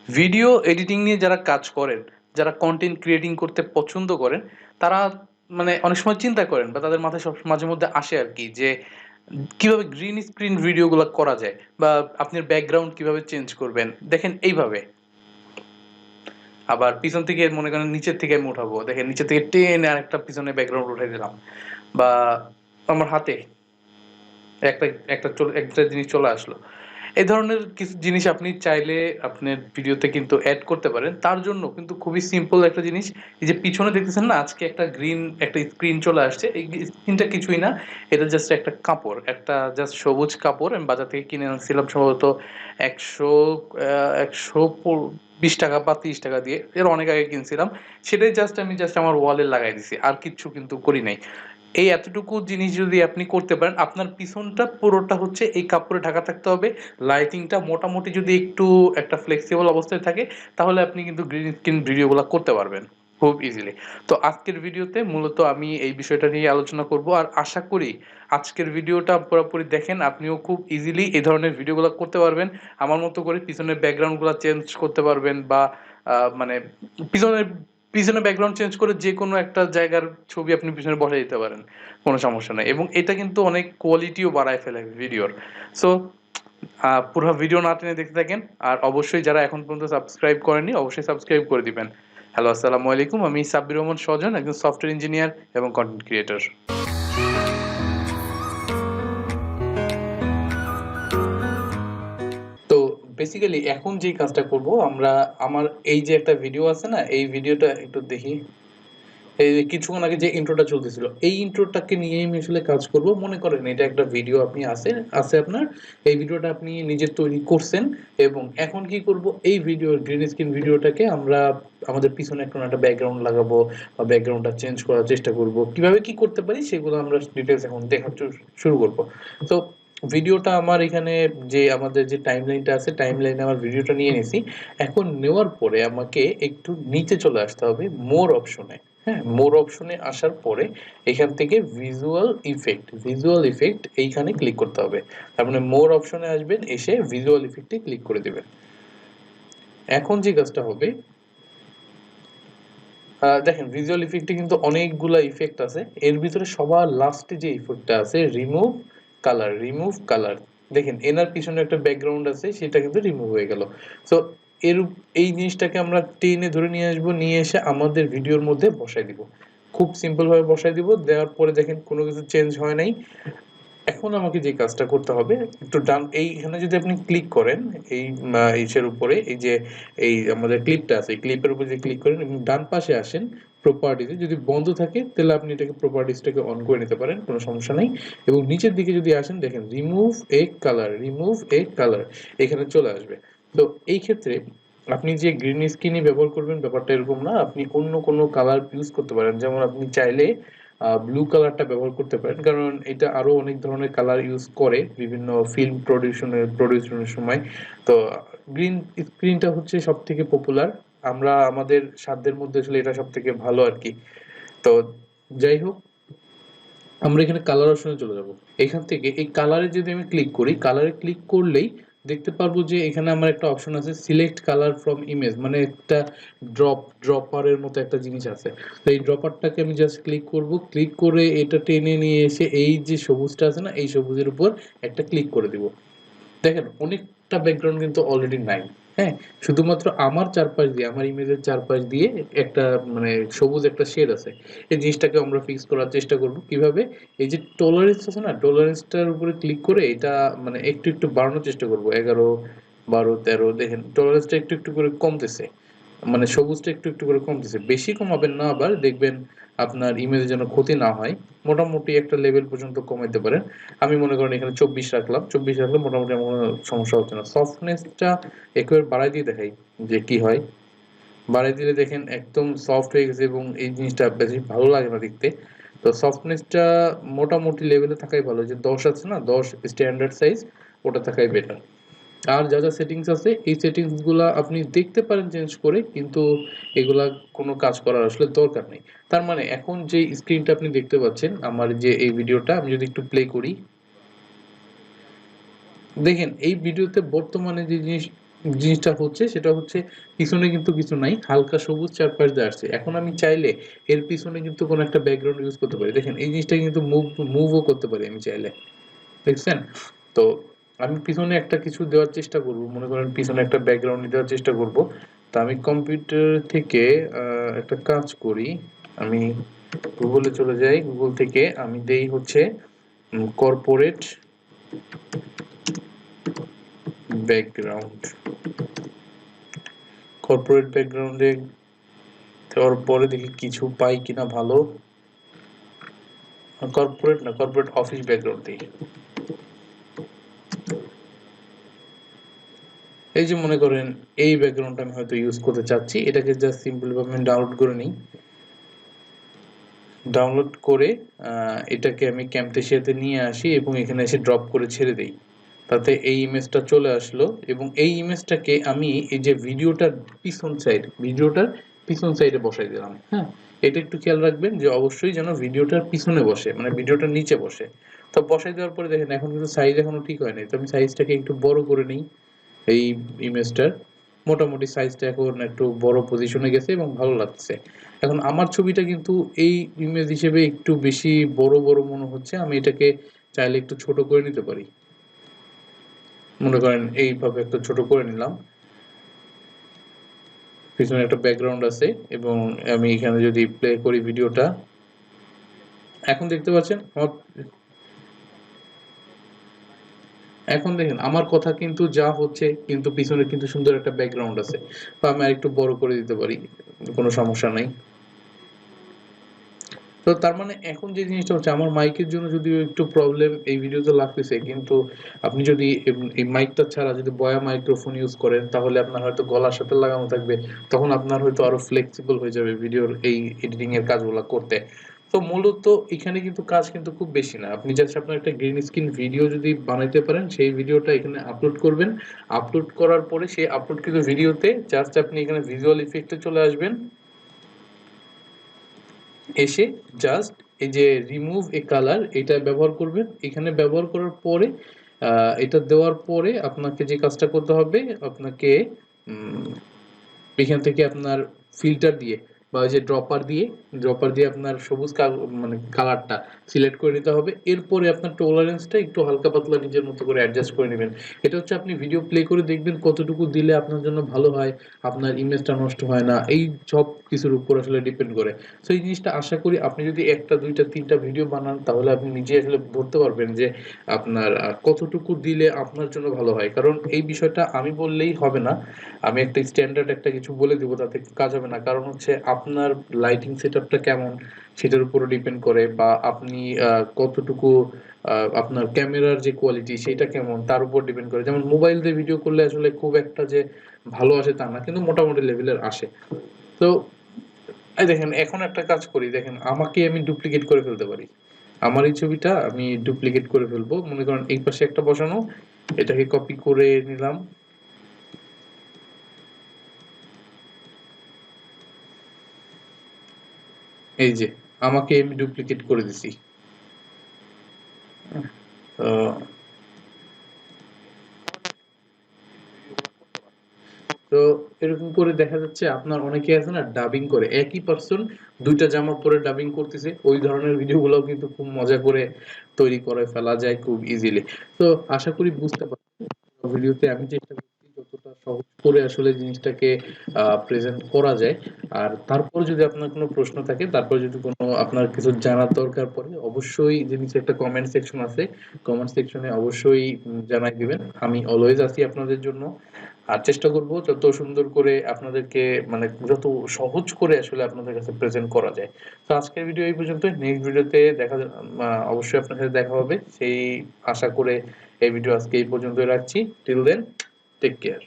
Video editing নিয়ে যারা কাজ করেন, যারা কন্টেন্ট ক্রিয়েটিং করতে পছন্দ করেন, তারা মানে অনেক সময় চিন্তা করেন বা তাদের মাথায় সব মাঝে মধ্যে আসে আর কি যে কিভাবে গ্রিন স্ক্রিন ভিডিওগুলো করা যায় বা আপনার ব্যাকগ্রাউন্ড কিভাবে চেঞ্জ করবেন। দেখেন এইভাবে, আবার পিছন থেকে মনে করেন নিচের থেকে আমি উঠাবো, দেখেন নিচের থেকে টেনে আরেকটা পিছনে ব্যাকগ্রাউন্ড উঠাই দিলাম, বা আমার হাতে একটা একটা জিনিস চলে আসলো। এই ধরনের কিছু জিনিস আপনি চাইলে আপনার ভিডিওতে কিন্তু অ্যাড করতে পারেন। তার জন্য কিন্তু খুবই সিম্পল একটা জিনিস, এই যে পিছনে দেখতেছেন না আজকে একটা গ্রিন একটা স্ক্রিন চলে আসছে, এই স্ক্রিনটা কিছুই না, এটা জাস্ট একটা কাপড়, একটা জাস্ট সবুজ কাপড় আমি বাজার থেকে কিনে আনছিলাম সম্ভবত 120 টাকা বা 30 টাকা দিয়ে, এর অনেক আগে কিনছিলাম। সেটাই জাস্ট আমার ওয়ালে লাগাই দিছি, আর কিচ্ছু কিন্তু করি নাই। এই এতটুকু জিনিস যদি আপনি করতে পারেন, আপনার পিছনটা পুরোটা হচ্ছে এই কাপড়ে ঢাকা থাকতে হবে। লাইটিংটা মোটামুটি যদি একটু একটা ফ্লেক্সিবল অবস্থায় থাকে, তাহলে আপনি কিন্তু গ্রিন স্ক্রিন ভিডিওগুলো করতে পারবেন খুব ইজিলি। তো আজকের ভিডিওতে মূলত আমি এই বিষয়টা নিয়ে আলোচনা করব, আর আশা করি আজকের ভিডিওটা পুরোপুরি দেখেন, আপনিও খুব ইজিলি এই ধরনের ভিডিওগুলো করতে পারবেন। আমার মতো করে পিছনের ব্যাকগ্রাউন্ডগুলো চেঞ্জ করতে পারবেন, বা মানে পিছনের পিছনে ব্যাকগ্রাউন্ড চেঞ্জ করে যে কোনো একটা জায়গার ছবি আপনি পিছনে বসাই দিতে পারেন, কোনো সমস্যা নাই, এবং এটা কিন্তু অনেক কোয়ালিটিও বাড়ায় ফেলে ভিডিওর। সো পুরো ভিডিও না টেনে দেখতে থাকেন, আর অবশ্যই যারা এখন পর্যন্ত সাবস্ক্রাইব করেননি অবশ্যই সাবস্ক্রাইব করে দিবেন। হ্যালো, আসসালামু আলাইকুম, আমি সাব্বির রহমান সজন, একজন সফটওয়্যার ইঞ্জিনিয়ার এবং কন্টেন্ট ক্রিয়েটর। তো বেসিক্যালি এখন যেই কাজটা করব আমরা, আমার এই যে একটা ভিডিও আছে না, এই ভিডিওটা একটু দেখি। এই যে কিছুক্ষণ আগে যে ইন্ট্রোটা চলতেছিল, এই ইন্ট্রোটাকে নিয়েই আমি আসলে কাজ করব। মনে করেন এটা একটা ভিডিও আপনি আছে আছে আপনার, এই ভিডিওটা আপনি নিজে তৈরি করছেন, এবং এখন কি করব, এই ভিডিও গ্রিন স্ক্রিন ভিডিওটাকে আমরা আমাদের পিছনে একটা ব্যাকগ্রাউন্ড লাগাবো, বা ব্যাকগ্রাউন্ডটা চেঞ্জ করার চেষ্টা করব, কিভাবে কি করতে পারি সেগুলো আমরা ডিটেলস এখন দেখা শুরু করব। তো ভিডিওটা আমার এখানে, যে আমাদের যে টাইমলাইনটা আছে, টাইমলাইনে আমার ভিডিওটা নিয়ে নিয়েছি। এখন নেওয়ার পরে আমাকে একটু নিচে চলে আসতে হবে মোর অপশনে। হ্যাঁ, মোর অপশনে আসার পরে এখান থেকে ভিজুয়াল ইফেক্ট এইখানে ক্লিক করতে হবে। তার মানে মোর অপশনে আসবেন, এসে ভিজুয়াল ইফেক্টে ক্লিক করে দেবেন। এখন যে কাজটা হবে, দেখেন ভিজুয়াল ইফেক্টে কিন্তু অনেকগুলা ইফেক্ট আছে, এর ভিতরে সবার লাস্টে যে ইফেক্টটা আছে রিমুভ কালার, দেখেন এনার পিছনে একটা ব্যাকগ্রাউন্ড আছে, সেটা কিন্তু রিমুভ হয়ে গেল। সো এর এই জিনিসটাকে আমরা টেনে ধরে নিয়ে আসবো, নিয়ে এসে আমাদের ভিডিওর মধ্যে বসাই দিব। খুব সিম্পল ভাবে বসাই দিব, দেওয়ার পরে দেখেন কোনো কিছু চেঞ্জ হয় নাই। এখন আমাকে যে কাজটা করতে হবে, একটু ডান এইখানে যদি আপনি ক্লিক করেন, এই ইসের উপরে, এই যে এই আমাদের ক্লিপটা আছে, এই ক্লিপের উপর যদি ক্লিক করেন এবং ডান পাশে আসেন প্রপার্টিতে, যদি বন্ধ থাকে তাহলে আপনি এটাকে প্রপার্টিসটাকে অন করে নিতে পারেন, কোনো সমস্যা নাই। এবং নিচের দিকে যদি আসেন, দেখেন রিমুভ এ কালার এখানে চলে আসবে। তো এই ক্ষেত্রে আপনি যে গ্রিন স্ক্রিনই ব্যবহার করবেন ব্যাপারটা এরকম না, আপনি অন্য কোনো কালার ইউজ করতে পারেন। যেমন আপনি চাইলে ব্লু কালারটা ব্যবহার করতে পারেন, কারণ এটা আরো অনেক ধরনের কালার ইউজ করে বিভিন্ন ফিল্ম প্রডিউশনের সময়। তো গ্রিন স্ক্রিনটা হচ্ছে সব থেকে পপুলার, আমরা আমাদের সাধ্যের মধ্যে আসলে এটা সব থেকে ভালো আর কি। তো যাই হোক, আমরা এখানে কালার অপশনে চলে যাব। এখান থেকে এই কালারে যদি আমি ক্লিক করি, কালারে ক্লিক করলেই দেখতে পারবো যে এখানে আমার একটা অপশন আছে সিলেক্ট কালার ফ্রম ইমেজ, মানে একটা ড্রপারের মতো একটা জিনিস আছে। তো এই ড্রপারটাকে আমি জাস্ট ক্লিক করব, ক্লিক করে এটা টেনে নিয়ে এসে এই যে সবুজটা আছে না, এই সবুজের উপর একটা ক্লিক করে দিব। দেখেন অনেকটা ব্যাকগ্রাউন্ড কিন্তু অলরেডি নাই। হ্যাঁ, শুধুমাত্র আমার চারপাশ দিয়ে, আমার ইমেজের চারপাশ দিয়ে একটা মানে সবুজ একটা শেড আছে। এই জিনিসটাকে আমরা ফিক্স করার চেষ্টা করব কিভাবে, এই যে টলারেন্স আছে না, টলারেন্সটার উপরে ক্লিক করে এটা মানে একটু একটু বাড়ানোর চেষ্টা করব, 11, 12, 13, দেখেন টলারেন্সটা একটু একটু করে কমতেছে, মানে সবুজটা একটু একটু করে কমতেছে, বেশি কমাবেন না, আবার দেখবেন আপনার ইমেজের যেন ক্ষতি না হয়, মোটামুটি একটা লেভেল পর্যন্ত কমাইতে পারেন। আমি মনে করেন এখানে 24 রাখলে মোটামুটি আমার কোনো সমস্যা হচ্ছে না। সফটনেসটা একেবারে বাড়াই দিয়ে দেখাই যে কি হয়। বাড়াই দিলে দেখেন একদম সফট হয়ে গেছে, এবং এই জিনিসটা বেশি ভালো লাগে না দেখতে। তো সফটনেসটা মোটামুটি লেভেলে থাকাই ভালো, যে 10 আছে না, 10 স্ট্যান্ডার্ড সাইজ, ওটা থাকাই বেটার। আর যা সেটিংস আছে এই সেটিংস গুলা আপনি দেখতে পারেন চেঞ্জ করে, কিন্তু এগুলা কোনো কাজ করার আসলে দরকার নেই। তার মানে এখন যে স্ক্রিনটা আপনি দেখতে পাচ্ছেন আমার, যে এই ভিডিওটা আমি যদি একটু প্লে করি, দেখেন এই ভিডিওতে বর্তমানে যে জিনিস জিনিসটা হচ্ছে সেটা হচ্ছে পিছনে কিন্তু কিছু নাই, হালকা সবুজ চারপাশ দিয়ে আসছে। এখন আমি চাইলে এর পিছনে কিন্তু কোনো একটা ব্যাকগ্রাউন্ড ইউজ করতে পারি। দেখেন এই জিনিসটা কিন্তু মুভও করতে পারি আমি চাইলে, দেখছেন? তো আমি পিছনে একটা কিছু দেওয়ার চেষ্টা করব, মনে করেন পিছনে একটা ব্যাকগ্রাউন্ড দেওয়ার চেষ্টা করব। তো আমি কম্পিউটার থেকে একটা কাজ করি, আমি গুগলে চলে যাই, গুগল থেকে আমি দেই হচ্ছে কর্পোরেট ব্যাকগ্রাউন্ড। কর্পোরেট ব্যাকগ্রাউন্ডে দেওয়ার পরে দেখি কিছু পাই কিনা ভালো। কর্পোরেট না, কর্পোরেট অফিস ব্যাকগ্রাউন্ড দিই। এই যে মনে করেন এই ব্যাকগ্রাউন্ডটা আমি হয়তো ইউজ করতে চাচ্ছি, এটাকে জাস্ট সিম্পল ভাবে আমি ডাউনলোড করে নিই। ডাউনলোড করে এটাকে আমি ক্যামটেসিয়াতে নিয়ে আসি এবং এখানে এসে ড্রপ করে ছেড়ে দেই। তাতে এই ইমেজটা চলে আসলো এবং এই ইমেজটাকে আমি এই যে ভিডিওটার পিছন সাইডে বসাই দিলাম। হ্যাঁ, এটা একটু খেয়াল রাখবেন যে অবশ্যই যেন ভিডিওটার পিছনে বসে, মানে ভিডিওটার নিচে বসে। তো বসাই দেওয়ার পরে দেখেন এখন কিন্তু সাইজ এখনো ঠিক হয় নাই, তো আমি সাইজটাকে একটু বড় করে নিই এই ইমেজটার। মোটামুটি সাইজটা এখন একটু বড় পজিশনে গেছে এবং ভালো লাগছে। এখন আমার ছবিটা কিন্তু এই ইমেজ হিসেবে একটু বেশি বড় বড় মনে হচ্ছে, আমি এটাকে চাইলে একটু ছোট করে নিতে পারি। মনে করেন এইভাবে একটু ছোট করে নিলাম, পিছনে একটা ব্যাকগ্রাউন্ড আছে এবং আমি এখানে যদি প্লে করি ভিডিওটা, এখন দেখতে পাচ্ছেন এখন দেখেন আমার কথা কিন্তু যা হচ্ছে, কিন্তু পিছনে কিন্তু সুন্দর একটা ব্যাকগ্রাউন্ড আছে। তো আমি আরেকটু বড় করে দিতে পারি, কোনো সমস্যা নাই। তো তার মানে এখন যে জিনিসটা হচ্ছে, আমার মাইকের জন্য যদিও একটু প্রবলেম এই ভিডিওতে লাগতেছে, কিন্তু আপনি যদি এই মাইকটা ছাড়া যদি বয়া মাইক্রোফোন ইউজ করেন তাহলে আপনার হয়তো গলার সাথে লাগানো থাকবে, তখন আপনার হয়তো আরো ফ্লেক্সিবল হয়ে যাবে ভিডিওর এই এডিটিং এর কাজগুলো করতে। তো মূলত এখানে কিন্তু কাজ কিন্তু খুব বেশি না, আপনি জাস্ট আপনার একটা গ্রিন স্ক্রিন ভিডিও যদি বানাইতে পারেন, সেই ভিডিওটা এখানে আপলোড করবেন। আপলোড করার পরে সেই আপলোডকৃত ভিডিওতে জাস্ট আপনি এখানে ভিজুয়াল ইফেক্টে চলে আসবেন, এসে জাস্ট এই যে রিমুভ এ কালার এটা ব্যবহার করবেন। এখানে ব্যবহার করার পরে এটা দেওয়ার পরে আপনাকে যে কাজটা করতে হবে, আপনাকে উম এখান থেকে আপনার ফিল্টার দিয়ে বা ওই যে ড্রপার দিয়ে আপনার সবুজ মানে কালারটা সিলেক্ট করে নিতে হবে। এরপরে আপনার টলারেন্সটা একটু হালকা পাতলা নিজের মতো করে অ্যাডজাস্ট করে নেবেন। এটা হচ্ছে আপনি ভিডিও প্লে করে দেখবেন কতটুকু দিলে আপনার জন্য ভালো হয়, আপনার ইমেজটা নষ্ট হয় না, এই সব কিছুর উপর আসলে ডিপেন্ড করে। সো এই জিনিসটা আশা করি আপনি যদি একটা দুইটা তিনটা ভিডিও বানান তাহলে আপনি নিজে আসলে ধরতে পারবেন যে আপনার কতটুকু দিলে আপনার জন্য ভালো হয়। কারণ এই বিষয়টা আমি বললেই হবে না, আমি একটা স্ট্যান্ডার্ড একটা কিছু বলে দিব তাতে কাজ হবে না। কারণ হচ্ছে আপনার লাইটিং সেটআপটা কেমন সেটার উপরও ডিপেন্ড করে, বা আপনি কতটুকু আপনার ক্যামেরার যে কোয়ালিটি সেটা কেমন তার উপর ডিপেন্ড করে। যেমন মোবাইল দিয়ে ভিডিও করলে আসলে খুব একটা যে ভালো আসে তা না, কিন্তু মোটামুটি লেভেলের আসে। তো এই দেখেন এখন একটা কাজ করি, দেখেন আমাকে আমি ডুপ্লিকেট করে ফেলতে পারি। আমার এই ছবিটা আমি ডুপ্লিকেট করে ফেলবো, মনে করেন এই পাশে একটা বসানো, এটাকে কপি করে নিলাম, এই যে আমাকে আমি ডুপ্লিকেট করে দিছি। তো তো এরকম করে দেখা যাচ্ছে আপনার অনেকে আছে না ডাবিং করে, একই পার্সন দুইটা জামা পরে ডাবিং করতেছে, ওই ধরনের ভিডিওগুলোও কিন্তু খুব মজা করে তৈরি করে ফেলা যায় খুব ইজিলি। তো আশা করি বুঝতে পারছেন ভিডিওতে আমি চেষ্টা করছি যতটা সহজ করে আসলে জিনিসটাকে প্রেজেন্ট করা যায়। আর তারপর যদি আপনার কোনো প্রশ্ন থাকে, তারপর যদি কোনো আপনার কিছু জানার দরকার পড়ে, অবশ্যই যে নিচে একটা কমেন্ট সেকশন আছে, কমেন্ট সেকশনে অবশ্যই জানাই দিবেন, আমি অলওয়েজ আছি আপনাদের জন্য। আর চেষ্টা করব যত সুন্দর করে আপনাদেরকে, মানে যত সহজ করে আসলে আপনাদের কাছে প্রেজেন্ট করা যায়। তো আজকের ভিডিও এই পর্যন্ত, নেক্সট ভিডিওতে অবশ্যই আপনার সাথে দেখা হবে সেই আশা করে এই ভিডিও আজকে এই পর্যন্তই রাখছি। Till then, take care.